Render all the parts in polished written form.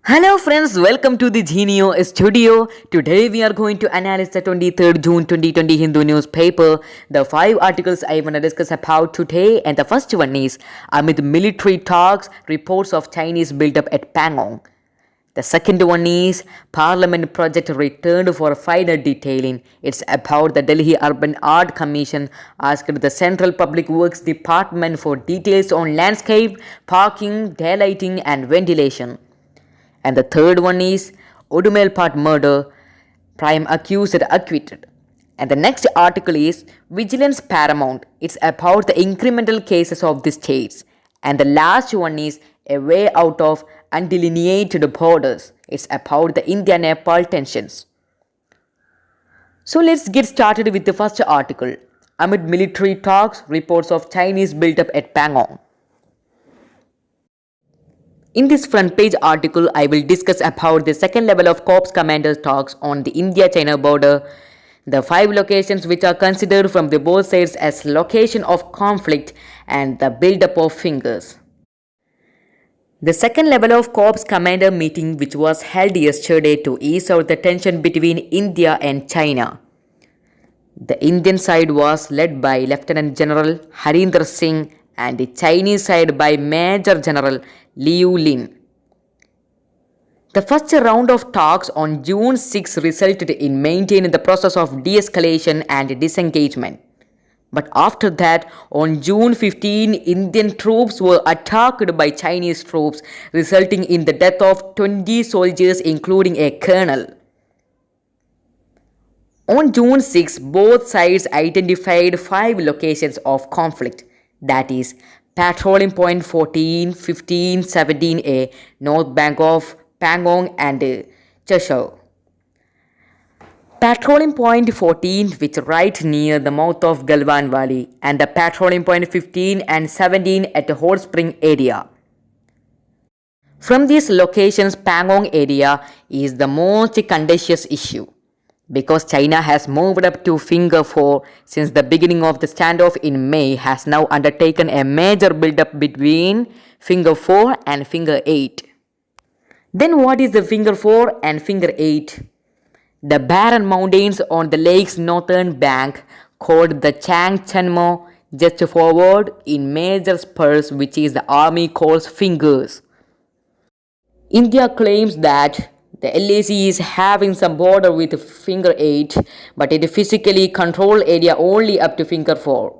Hello friends, welcome to the Genio studio. Today we are going to analyze the 23rd June 2020 Hindu newspaper. The 5 articles I want to discuss about today, and the first one is amid military talks, reports of Chinese build-up at Pangong. The second one is Parliament project returned for final detailing. It's about the Delhi Urban Art Commission asked the Central Public Works Department for details on landscape, parking, daylighting and ventilation. And the third one is Udumalpet murder, prime accused acquitted. And the next article is Vigilance Paramount. It's about the incremental cases of the states. And the last one is A Way Out of Undelineated Borders. It's about the India-Nepal tensions. So let's get started with the first article. Amid military talks, reports of Chinese build-up at Pangong. In this front page article, I will discuss about the second level of corps commanders talks on the India-China border, the 5 locations which are considered from the both sides as location of conflict, and the build-up of fingers. The second level of corps commander meeting which was held yesterday to ease out the tension between India and China. The Indian side was led by Lieutenant General Harinder Singh and the Chinese side by Major General Liu Lin. The first round of talks on June 6 resulted in maintaining the process of de-escalation and disengagement. But after that, on June 15, Indian troops were attacked by Chinese troops, resulting in the death of 20 soldiers including a colonel. On June 6, both sides identified 5 locations of conflict, that is, Patrolling Point 14, 15, 17A, North Bank of Pangong and Cheshire. Patrolling Point 14, which right near the mouth of Galwan Valley, and the Patrolling Point 15 and 17 at the Hot Spring area. From these locations, Pangong area is the most contentious issue, because China has moved up to Finger 4 since the beginning of the standoff in May, has now undertaken a major build-up between Finger 4 and Finger 8. Then what is the Finger 4 and Finger 8? The barren mountains on the lake's northern bank, called the Changchenmo, just forward in major spurs which is the army calls fingers. India claims that the LAC is having some border with Finger 8, but it physically control area only up to Finger 4.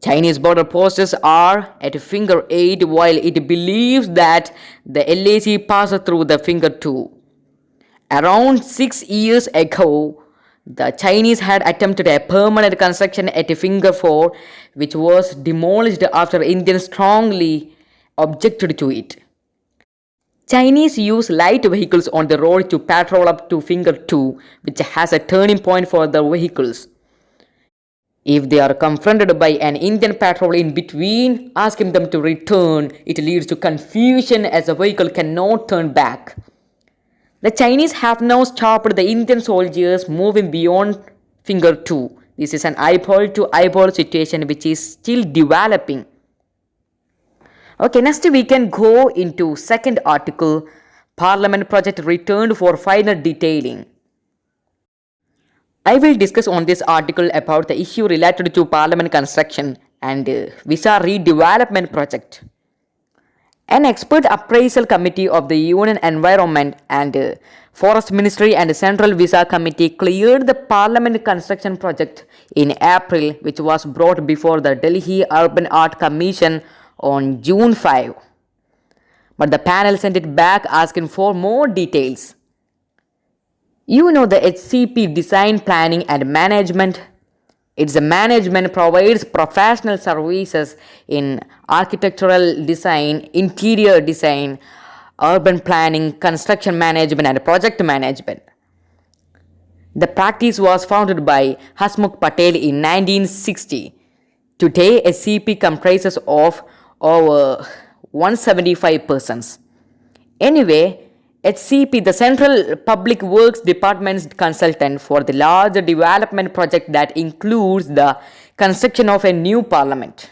Chinese border posts are at Finger 8 while it believes that the LAC passes through the Finger 2. Around 6 years ago, the Chinese had attempted a permanent construction at Finger 4, which was demolished after Indians strongly objected to it. Chinese use light vehicles on the road to patrol up to Finger 2, which has a turning point for the vehicles. If they are confronted by an Indian patrol in between, asking them to return, it leads to confusion as the vehicle cannot turn back. The Chinese have now stopped the Indian soldiers moving beyond Finger 2. This is an eyeball to eyeball situation which is still developing. Okay, next we can go into second article, Parliament project returned for final detailing. I will discuss on this article about the issue related to Parliament construction and visa redevelopment project. An expert appraisal committee of the Union Environment and Forest Ministry and Central Visa Committee cleared the Parliament construction project in April, which was brought before the Delhi Urban Art Commission on June 5. But the panel sent it back asking for more details. You know the HCP Design Planning and Management. Its management provides professional services in architectural design, interior design, urban planning, construction management and project management. The practice was founded by Hasmukh Patel in 1960. Today, HCP comprises of over 175 persons. Anyway, HCP, the Central Public Works Department's consultant for the large development project that includes the construction of a new parliament.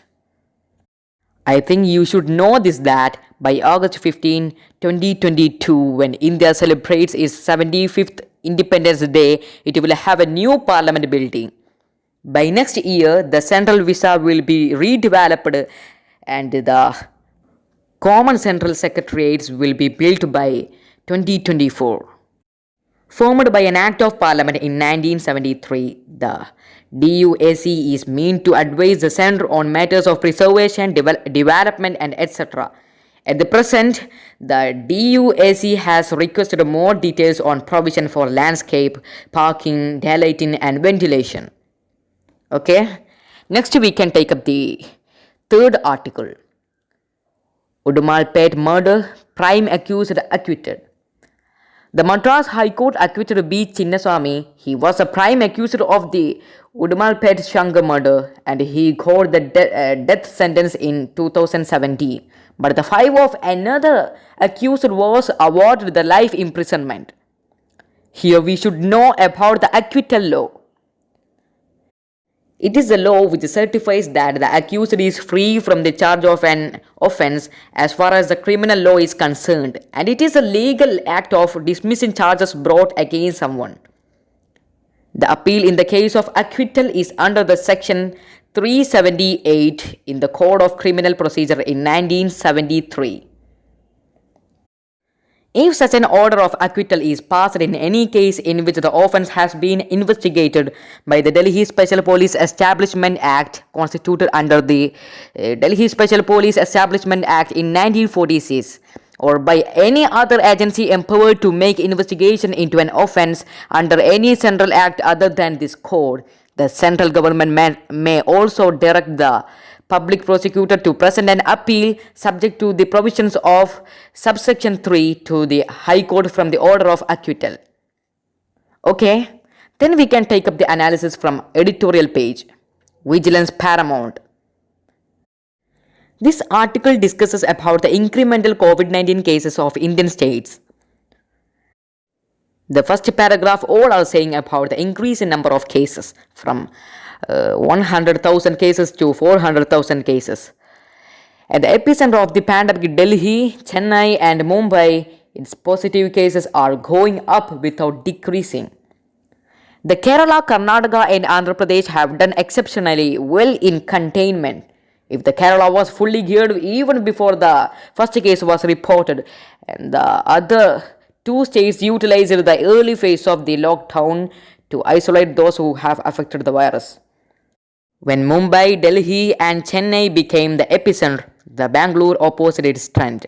I think you should know this that by August 15, 2022, when India celebrates its 75th Independence Day, it will have a new parliament building. By next year, the central visa will be redeveloped and the common central secretariats will be built by 2024. Formed by an Act of Parliament in 1973, the DUAC is meant to advise the centre on matters of preservation, development, and etc. At the present, the DUAC has requested more details on provision for landscape, parking, daylighting, and ventilation. Okay, next we can take up the third article. Udumalpet murder, prime accused acquitted. The Madras High Court acquitted B. Chinnaswamy. He was a prime accused of the Udumalpet Shankar murder and he got the death sentence in 2017. But the five of another accused was awarded the life imprisonment. Here we should know about the acquittal law. It is a law which certifies that the accused is free from the charge of an offence as far as the criminal law is concerned, and it is a legal act of dismissing charges brought against someone. The appeal in the case of acquittal is under the section 378 in the Code of Criminal Procedure in 1973. If such an order of acquittal is passed in any case in which the offence has been investigated by the Delhi Special Police Establishment Act constituted under the Delhi Special Police Establishment Act in 1946 or by any other agency empowered to make investigation into an offence under any central act other than this code, the central government may also direct the public prosecutor to present an appeal subject to the provisions of subsection 3 to the High Court from the order of acquittal. Okay, then we can take up the analysis from editorial page. Vigilance paramount. This article discusses about the incremental COVID-19 cases of Indian states. The first paragraph all are saying about the increase in number of cases from 100,000 cases to 400,000 cases. At the epicenter of the pandemic, Delhi, Chennai and Mumbai, its positive cases are going up without decreasing. The Kerala, Karnataka and Andhra Pradesh have done exceptionally well in containment. If the Kerala was fully geared even before the first case was reported, and the other two states utilized the early phase of the lockdown to isolate those who have affected the virus. When Mumbai, Delhi and Chennai became the epicenter, the Bangalore opposed its trend.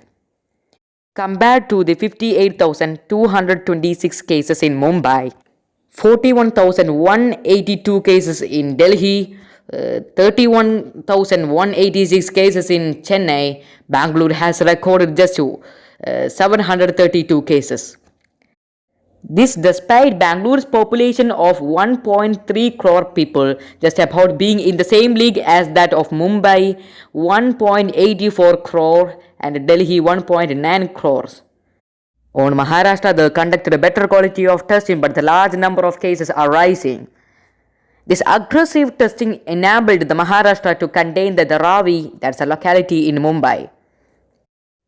Compared to the 58,226 cases in Mumbai, 41,182 cases in Delhi, 31,186 cases in Chennai, Bangalore has recorded just 732 cases. This despite Bangalore's population of 1.3 crore people just about being in the same league as that of Mumbai 1.84 crore and Delhi 1.9 crores. On Maharashtra, they conducted a better quality of testing but the large number of cases are rising. This aggressive testing enabled the Maharashtra to contain the Dharavi, that's a locality in Mumbai.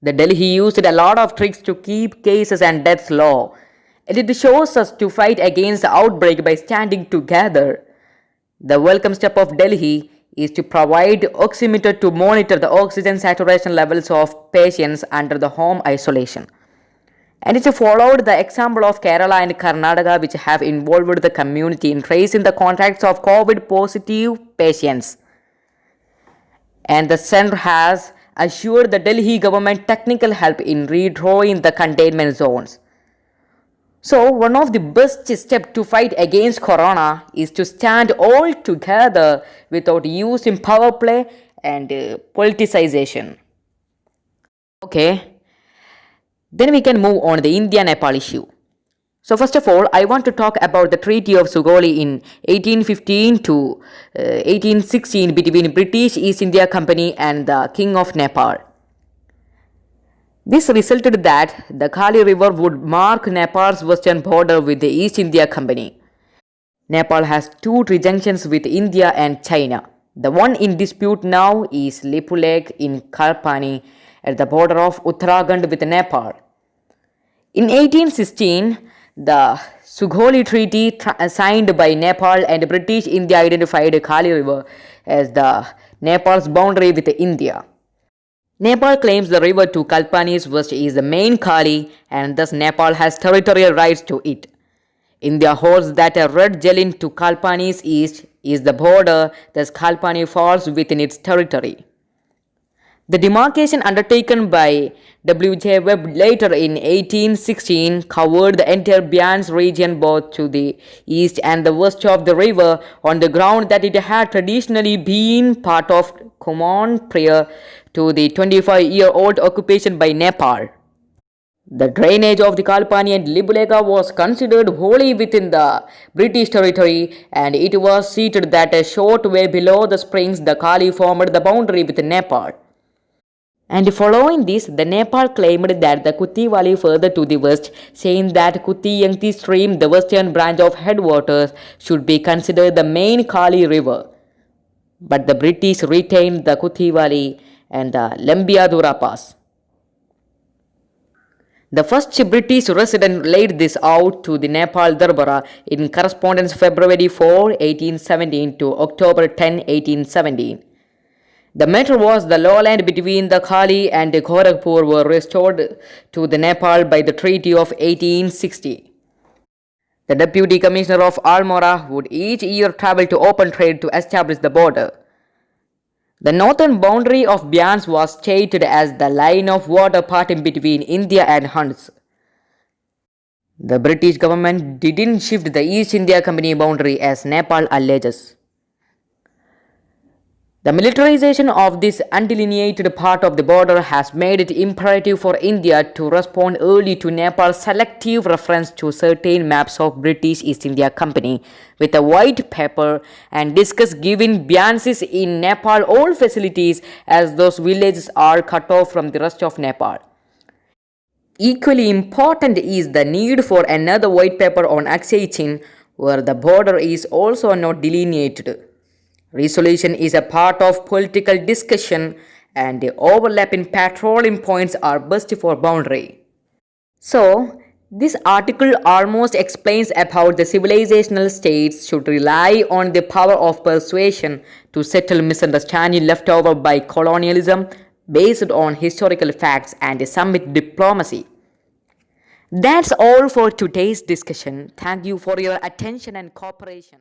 The Delhi used a lot of tricks to keep cases and deaths low. It shows us to fight against the outbreak by standing together. The welcome step of Delhi is to provide oximeter to monitor the oxygen saturation levels of patients under the home isolation. And it followed the example of Kerala and Karnataka, which have involved the community in tracing the contacts of COVID positive patients. And the centre has assured the Delhi government technical help in redrawing the containment zones. So, one of the best steps to fight against corona is to stand all together without using power play and politicization. Okay, then we can move on the India-Nepal issue. So, first of all, I want to talk about the Treaty of Sugauli in 1815 to 1816 between British East India Company and the King of Nepal. This resulted that the Kali River would mark Nepal's western border with the East India Company. Nepal has two trade junctions with India and China. The one in dispute now is Lipu Lake in Kalpani at the border of Uttarakhand with Nepal. In 1816, the Sukholi Treaty signed by Nepal and British India identified Kali River as the Nepal's boundary with India. Nepal claims the river to Kalpani's west is the main Kali and thus Nepal has territorial rights to it. India holds that a red Jhelum to Kalpani's east is the border, thus Kalpani falls within its territory. The demarcation undertaken by W.J. Webb later in 1816 covered the entire Beans region both to the east and the west of the river on the ground that it had traditionally been part of Kumaon prior to the 25-year-old occupation by Nepal. The drainage of the Kalpani and Libuleka was considered wholly within the British territory and it was seated that a short way below the springs the Kali formed the boundary with Nepal. And following this, the Nepal claimed that the Kuthi Valley further to the west, saying that Kuthi Yangti stream, the western branch of headwaters, should be considered the main Kali river. But the British retained the Kuthi Valley and the Lembiadura Pass. The first British resident laid this out to the Nepal Darbara in correspondence February 4, 1817 to October 10, 1817. The matter was the lowland between the Kali and Gorakhpur were restored to the Nepal by the Treaty of 1860. The Deputy Commissioner of Almora would each year travel to open trade to establish the border. The northern boundary of Beans was stated as the line of water parting between India and Huns. The British government didn't shift the East India Company boundary as Nepal alleges. The militarization of this undelineated part of the border has made it imperative for India to respond early to Nepal's selective reference to certain maps of British East India Company with a white paper and discuss giving Beansis in Nepal all facilities as those villages are cut off from the rest of Nepal. Equally important is the need for another white paper on Aksai Chin where the border is also not delineated. Resolution is a part of political discussion and the overlapping patrolling points are best for boundary. So, this article almost explains about the civilizational states should rely on the power of persuasion to settle misunderstanding left over by colonialism based on historical facts and summit diplomacy. That's all for today's discussion. Thank you for your attention and cooperation.